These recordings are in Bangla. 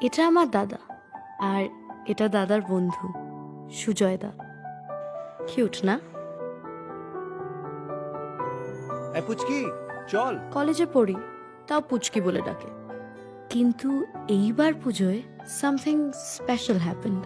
এটা আমার দাদা, আর এটা দাদার বন্ধু সুজয় দা। কিউট না? পুচকি চল। কলেজে পড়ি, তাও পুচকি বলে ডাকে। কিন্তু এইবার পুজোয় সামথিং স্পেশাল হ্যাপেন্ড।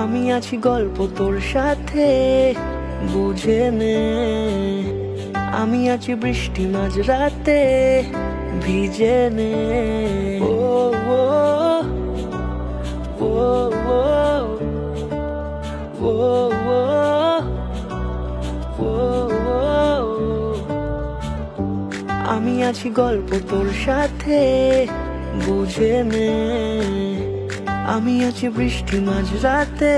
আমি আছি গল্প তোর সাথে, বুঝে নে। আমি আছি বৃষ্টি মাঝ রাতে, ভিজে নে। ও ও ও ও ও ও আমি আছি গল্প তোর সাথে, বুঝে নে। আমি আছি বৃষ্টি মাঝ রাতে,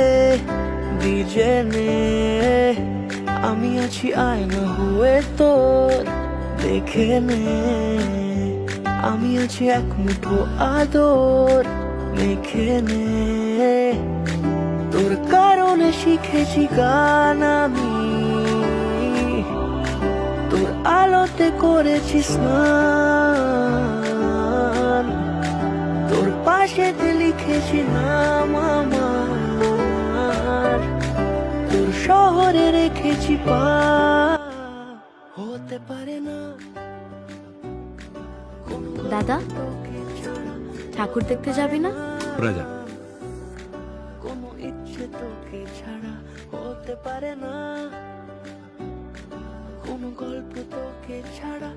ভিজে নে। আমি আছি আয়না হয়ে তোর, দেখে নে। আমি আছি এক মুঠো আদর, মেখে নে। তোর কারণে শিখেছি গান আমি, তোর আলোতে করেছি স্নান। তোর পাশেতে লিখেছি নাম আমার, তোর শহরে রেখেছি পা। হতে পারে না দাদা, ঠাকুর দেখতে যাবি না? রাজা কোনো ইচ্ছে তোকে ছাড়া, হতে পারে না কোনো গল্প তোকে ছাড়া।